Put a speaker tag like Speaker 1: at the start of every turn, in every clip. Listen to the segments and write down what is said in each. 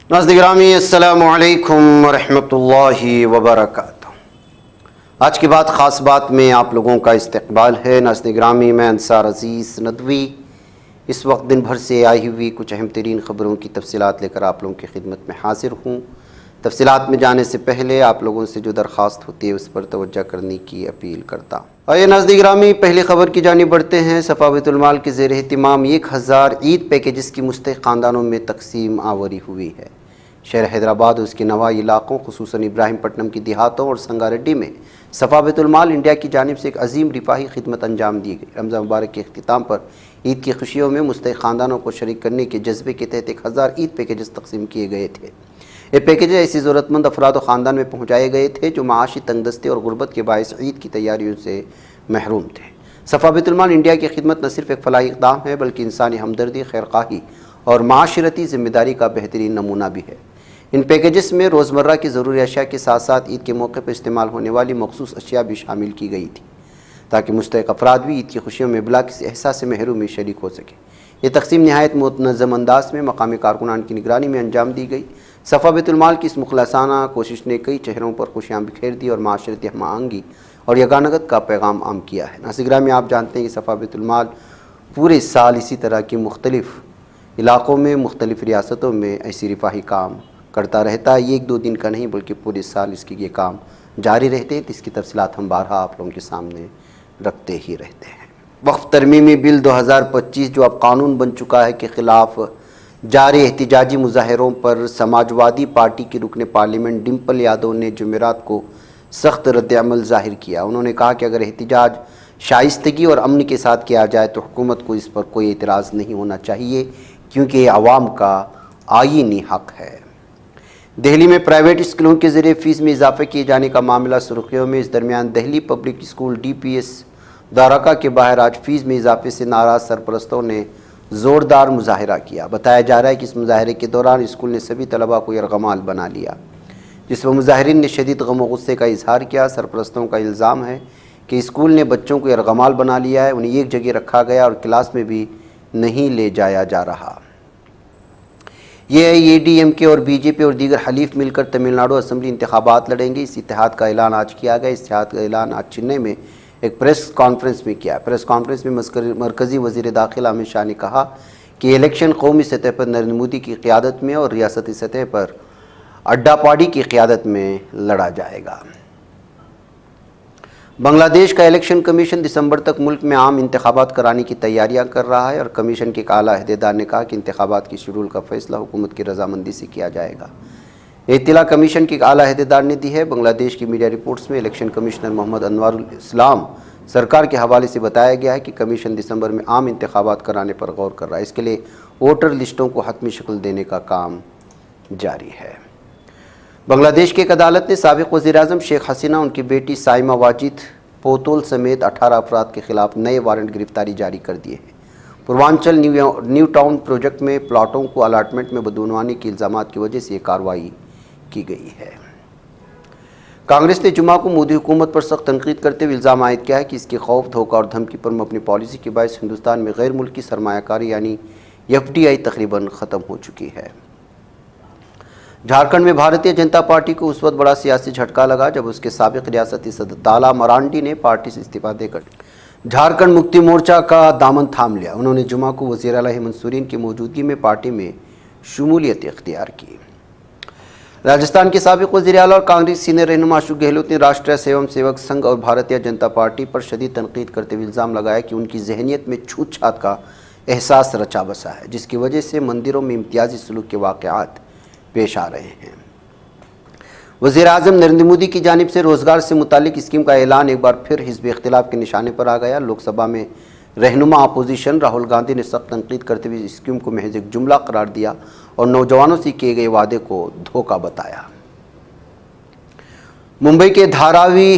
Speaker 1: नाज़रीन गिरामी, अस्सलामु अलैकुम वरहमतुल्लाहि वबरकातुहू। आज की बात ख़ास बात में आप लोगों का इस्तकबाल है। नाज़रीन गिरामी, मैं अंसार अज़ीज़ नदवी इस वक्त दिन भर से आई हुई कुछ अहम तरीन ख़बरों की तफसीलात लेकर आप लोगों की खिदमत में हाजिर हूँ। तफसीलात में जाने से पहले आप लोगों से जो दरख्वास्त होती है उस पर तवज्जो करने की अपील करता हूँ। आइए नाज़रीन गिरामी, पहली ख़बर की जानिब बढ़ते हैं। सफ़ा बैतुल माल के ज़ेर एहतिमाम 1000 ईद पैकेजेस की मुस्तहिक़ ख़ानदानों में तकसीम आवरी हुई है। शहर हैदराबाद और उसके नवाही इलाक़ों खुसूसन इब्राहिमपट्टनम की देहातों और संगारेड्डी में सफ़ा बैतुल माल इंडिया की जानिब से एक अजीम रिफाही खिदमत अंजाम दी गई। रमज़ान मुबारक के अख्तिताम पर ईद की खुशियों में मुस्तहिक़ ख़ानदानों को शरीक करने के जज्बे के तहत 1000 ईद पैकेजेस तकसीम किए गए थे। ये पैकेज ऐसी ज़रूरतमंद अफराद और ख़ानदान में पहुँचाए गए थे जो माशी तंगदस्ती और गुर्बत के बायस ईद की तैयारियों से महरूम थे। सफ़ा बैतुल माल इंडिया की खिदमत न सिर्फ एक फलाही इक़दाम है बल्कि इंसानी हमदर्दी, खैरख़ाही और माशरती ज़िम्मेदारी का बेहतरीन नमूना भी है। इन पैकेजेस में रोज़मर्रा की ज़रूरी अशिया के साथ साथ ईद के मौके पर इस्तेमाल होने वाली मखसूस अशिया भी शामिल की गई थी ताकि मुस्तहिक़ अफराद भी ईद की खुशियों में बिला किसी एहसास महरूमी शरीक हो सके। ये तकसीम नहायत मुतनज़्ज़म अंदाज में मकामी कारकुनान की निगरानी में अंजाम दी गई। सफ़ा बैतुल माल की इस मुखलसाना कोशिश ने कई चेहरों पर खुशियाँ बिखेर दी और माशरती हम आहंगी और यगानगत का पैगाम आम किया है। नाज़रीन में आप जानते हैं कि सफ़ा बैतुल माल पूरे साल इसी तरह की मुख्तलिफ़ इलाक़ों में, मुख्तलिफ़ रियासतों में ऐसी रिफाही काम करता रहता है। ये एक दो दिन का नहीं बल्कि पूरे साल इसके ये काम जारी रहते हैं। तो इसकी तफसीलात हम बारहा आप लोगों के सामने रखते ही रहते हैं। वक्फ तरमीमी बिल 2025 जो अब कानून बन चुका है के ख़िलाफ़ जारी एहतिजाजी मुजाहरों पर समाजवादी पार्टी की रुकन पार्लियामेंट डिम्पल यादव ने जुमेरात को सख्त रद्द-ए-अमल ज़ाहिर किया। उन्होंने कहा कि अगर एहतिजाज शाइस्तगी और अमन के साथ किया जाए तो हुकूमत को इस पर कोई एतराज़ नहीं होना चाहिए क्योंकि ये आवाम का आईनी हक़ है। दिल्ली में प्राइवेट स्कूलों के ज़रिए फ़ीस में इजाफे किए जाने का मामला सुर्खियों में। इस दरमियान Delhi public school DPS Dwarka के बाहर आज फ़ीस में इजाफे से नाराज़ सरपरस्तों ने ज़ोरदार मुजाहरा किया। बताया जा रहा है कि इस मुजाहरे के दौरान स्कूल ने सभी तलबा को यरगमाल बना लिया, जिस पर मुजाहिरीन ने शदीद गम और गुस्से का इजहार किया। सरपरस्तों का इल्ज़ाम है कि स्कूल ने बच्चों को यरगमाल बना लिया है, उन्हें एक जगह रखा गया और क्लास में भी नहीं ले जाया जा रहा। AIADMK और BJP और दीगर हलीफ मिलकर तमिलनाडु असम्बली इंतखाबात लड़ेंगे। इस इत्तेहाद का ऐलान आज किया गया। इस इत्तेहाद का ऐलान आज चेन्नई में एक प्रेस कॉन्फ्रेंस में किया। प्रेस कॉन्फ्रेंस में मरकज़ी वज़ीर दाखिला अमित शाह ने कहा कि इलेक्शन कौमी सतह पर नरेंद्र मोदी की क़ियादत में और रियासती सतह पर अड्डापाडी की क़ियादत में लड़ा जाएगा। बांग्लादेश का इलेक्शन कमीशन दिसंबर तक मुल्क में आम इंतखाबात कराने की तैयारियां कर रहा है और कमीशन के एक आला अहदेदार ने कहा कि इंतखाबात की शेड्यूल का फैसला हुकूमत की रजामंदी से किया जाएगा। इत्तला कमीशन के एक आला अहदेदार ने दी है। बांग्लादेश की मीडिया रिपोर्ट्स में इलेक्शन कमिश्नर मोहम्मद अनवारुल इस्लाम सरकार के हवाले से बताया गया है कि कमीशन दिसंबर में आम इंतखाबात कराने पर गौर कर रहा है। इसके लिए वोटर लिस्टों को हतमी शक्ल देने का काम जारी है। बांग्लादेश की एक अदालत ने साबिक़ वज़ीर-ए-आज़म शेख हसीना, उनकी बेटी साइमा वाजिद पोतोल समेत 18 अफराद के खिलाफ नए वारंट गिरफ्तारी जारी कर दिए हैं। पूर्वांचल न्यू टाउन प्रोजेक्ट में प्लाटों को अलाटमेंट में बदनवानी के इल्ज़ामात की वजह से ये कार्रवाई की गई है। कांग्रेस ने जुमा को मोदी हुकूमत पर सख्त तनकीद करते हुए इल्ज़ाम आयद किया है कि इसके खौफ, धोखा और धमकी पर अपनी पॉलिसी के बायस हिंदुस्तान में गैर मुल्की सरमायाकारी यानी FDI तकरीबन ख़त्म हो चुकी है। झारखंड में भारतीय जनता पार्टी को उस वक्त बड़ा सियासी झटका लगा जब उसके साबिक़ रियासती सदर ताला मरांडी ने पार्टी से इस्तीफा देकर झारखंड मुक्ति मोर्चा का दामन थाम लिया। उन्होंने जुमा को वज़ीर आला हेमंत सोरेन की मौजूदगी में पार्टी में शमूलियत इख्तियार की। राजस्थान के साबिक़ वज़ीर आला और कांग्रेस सीनियर रहनुमा अशोक गहलोत ने राष्ट्रीय स्वयं सेवक संघ और भारतीय जनता पार्टी पर शदीद तनकीद करते हुए इल्ज़ाम लगाया कि उनकी जहनीत में छूत छात का एहसास रचा बसा है, जिसकी वजह से मंदिरों में इम्तियाजी सलूक के वाक़यात पेश आ रहे हैं। वज़ीर आज़म नरेंद्र मोदी की जानिब से रोज़गार से मुतालिक स्कीम का ऐलान एक बार फिर हिज़्ब इख्तिलाफ के निशाने पर आ गया। लोकसभा में रहनुमा अपोजिशन राहुल गांधी ने सख्त तनकीद करते हुए स्कीम को महज एक जुमला करार दिया और नौजवानों से किए गए वादे को धोखा बताया। मुंबई के धारावी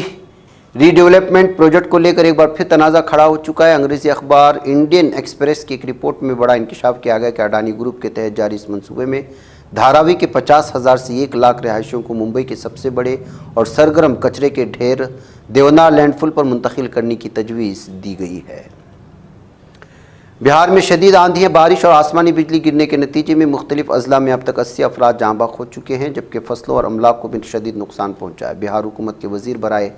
Speaker 1: रीडेवलपमेंट प्रोजेक्ट को लेकर एक बार फिर तनाज़ा खड़ा हो चुका है। अंग्रेज़ी अखबार इंडियन एक्सप्रेस की एक रिपोर्ट में बड़ा इंकशाफ किया गया कि अडानी ग्रुप के तहत जारी इस मंसूबे में धारावी के 50,000 से 1 लाख रिहायशियों को मुंबई के सबसे बड़े और सरगर्म कचरे के ढेर देवनार लैंडफिल पर मुंतकिल करने की तजवीज़ दी गई है। بہار میں شدید آندھیاں، بارش اور آسمانی بجلی گرنے کے نتیجے میں مختلف اضلاع میں اب تک 80 افراد جاں بحق ہو چکے ہیں، جبکہ فصلوں اور املاک کو بھی شدید نقصان پہنچا ہے۔ بہار حکومت کے وزیر برائے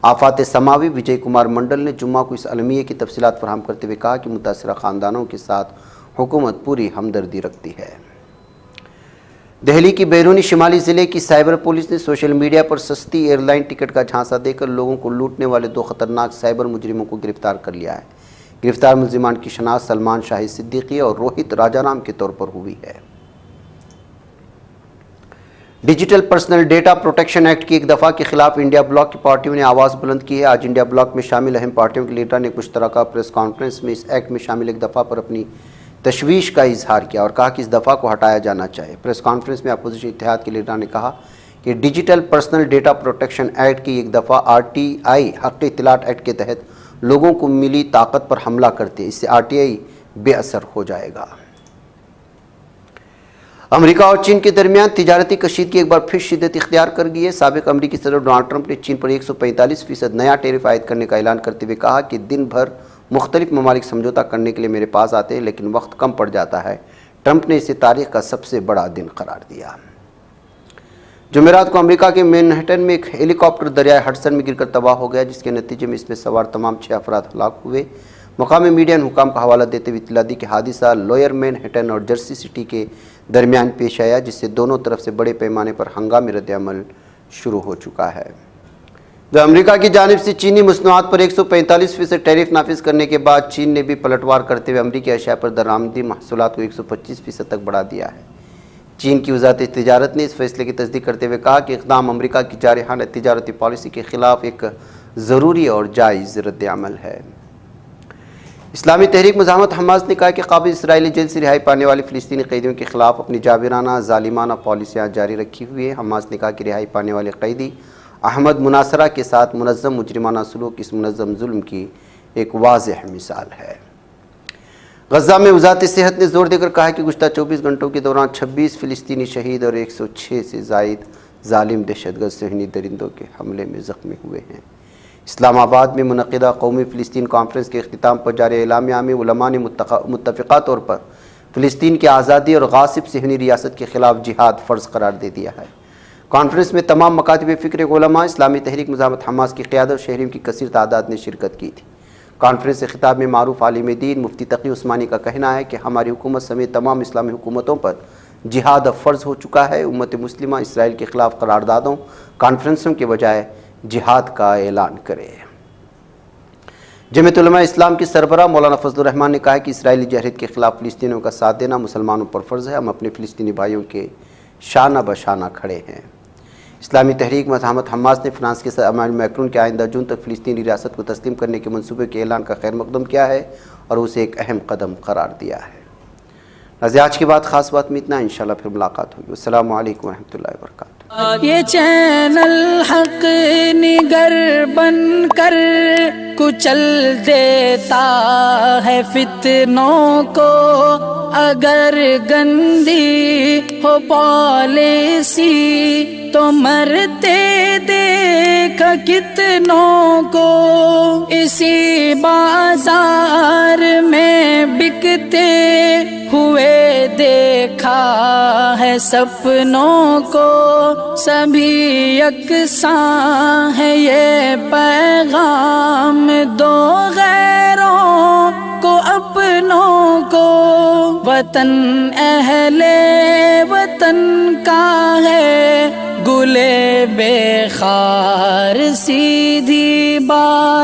Speaker 1: آفات سماوی وجے کمار منڈل نے جمعہ کو اس المیے کی تفصیلات فراہم کرتے ہوئے کہا کہ متاثرہ خاندانوں کے ساتھ حکومت پوری ہمدردی رکھتی ہے۔ دہلی کی بیرونی شمالی ضلع کی سائبر پولیس نے سوشل میڈیا پر سستی ایئر لائن ٹکٹ کا جھانسا دے کر لوگوں کو لوٹنے والے 2 خطرناک سائبر مجرموں کو گرفتار کر لیا ہے۔ گرفتار ملزمان کی شناخت سلمان شاہی صدیقی اور روہت راجارام کے طور پر ہوئی ہے۔ Digital personal data protection act کی ایک دفعہ کے خلاف انڈیا بلاک کی پارٹیوں نے آواز بلند کی ہے۔ آج انڈیا بلاک میں شامل اہم پارٹیوں کے لیڈروں نے ایک مشترکہ پریس کانفرنس میں اس ایکٹ میں شامل ایک دفعہ پر اپنی تشویش کا اظہار کیا اور کہا کہ اس دفعہ کو ہٹایا جانا چاہیے۔ پریس کانفرنس میں اپوزیشن اتحاد کے لیڈروں نے کہا کہ digital personal data protection act کی ایک دفعہ RTI حق اطلاعات ایکٹ کے تحت لوگوں کو ملی طاقت پر حملہ کرتے، اس سے RTI بے اثر ہو جائے گا۔ امریکہ اور چین کے درمیان تجارتی کشیدگی ایک بار پھر شدت اختیار کر گئی ہے۔ سابق امریکی صدر ڈونلڈ ٹرمپ نے چین پر 145% نیا ٹیرف عائد کرنے کا اعلان کرتے ہوئے کہا کہ دن بھر مختلف ممالک سمجھوتہ کرنے کے لیے میرے پاس آتے ہیں، لیکن وقت کم پڑ جاتا ہے۔ ٹرمپ نے اسے تاریخ کا سب سے بڑا دن قرار دیا۔ جمعرات کو امریکہ کے مینہٹن میں ایک ہیلی کاپٹر دریائے ہڈسن میں گر کر تباہ ہو گیا، جس کے نتیجے میں اس میں سوار تمام 6 افراد ہلاک ہوئے۔ مقامی میڈیا نے حکام کا حوالہ دیتے ہوئے اطلاع دی کہ حادثہ لوئر مینہٹن اور جرسی سٹی کے درمیان پیش آیا، جس سے دونوں طرف سے بڑے پیمانے پر ہنگامی رد عمل شروع ہو چکا ہے۔ امریکہ کی جانب سے چینی مصنوعات پر 145% ٹیرف نافذ کرنے کے بعد چین نے بھی پلٹوار کرتے ہوئے امریکی اشیاء پر درآمدی محصولات کو 125% تک بڑھا دیا ہے۔ چین کی وزارت تجارت نے اس فیصلے کی تصدیق کرتے ہوئے کہا کہ اقدام امریکہ کی جارحانہ تجارتی پالیسی کے خلاف ایک ضروری اور جائز رد عمل ہے۔ اسلامی تحریک مزاحمت حماس نے کہا کہ قابض اسرائیلی جیل سے رہائی پانے والے فلسطینی قیدیوں کے خلاف اپنی جابرانہ ظالمانہ پالیسیاں جاری رکھی ہوئی ہے۔ حماس نے کہا کہ رہائی پانے والے قیدی احمد مناصرہ کے ساتھ منظم مجرمانہ سلوک اس منظم ظلم کی ایک واضح مثال ہے۔ غزہ میں وزارت صحت نے زور دے کر کہا کہ گزشتہ 24 گھنٹوں کے دوران 26 فلسطینی شہید اور 106 سے زائد ظالم دہشت گرد صہیونی درندوں کے حملے میں زخمی ہوئے ہیں۔ اسلام آباد میں منعقدہ قومی فلسطین کانفرنس کے اختتام پر جاری اعلامیہ میں علماء نے متفقہ طور پر فلسطین کی آزادی اور غاصب صہیونی ریاست کے خلاف جہاد فرض قرار دے دیا ہے۔ کانفرنس میں تمام مکاتب فکر علماء، اسلامی تحریک مزاحمت حماس کی قیادت اور شہریوں کی کثیر تعداد نے شرکت کی تھی۔ کانفرنس سے خطاب میں معروف عالم دین مفتی تقی عثمانی کا کہنا ہے کہ ہماری حکومت سمیت تمام اسلامی حکومتوں پر جہاد اب فرض ہو چکا ہے۔ امت مسلمہ اسرائیل کے خلاف قراردادوں، کانفرنسوں کے بجائے جہاد کا اعلان کرے۔ جمعیت علماء اسلام کے سربراہ مولانا فضل الرحمان نے کہا کہ اسرائیلی جارحیت کے خلاف فلسطینیوں کا ساتھ دینا مسلمانوں پر فرض ہے۔ ہم اپنے فلسطینی بھائیوں کے شانہ بشانہ کھڑے ہیں۔ اسلامی تحریک مزاحمت حماس نے فرانس کے صدر ایمانوئل میکرون کے آئندہ جون تک فلسطینی ریاست کو تسلیم کرنے کے منصوبے کے اعلان کا خیر مقدم کیا ہے اور اسے ایک اہم قدم قرار دیا ہے۔ آج کی بات خاص بات میں اتنا، انشاءاللہ پھر ملاقات ہوگی۔ السلام علیکم ورحمۃ اللہ وبرکاتہ۔
Speaker 2: یہ چینل حق نگر بن کر کچل دیتا ہے فتنوں کو، اگر گندی ہو پالیسی تو مرتے دیکھ کتنوں کو، اسی بازار میں بکتے ہوئے دیکھا ہے سپنوں کو، سبھی یکساں ہے یہ پیغام دو غیروں کو اپنوں کو، وطن اہل وطن کا ہے گلے بے خار سیدھی بات۔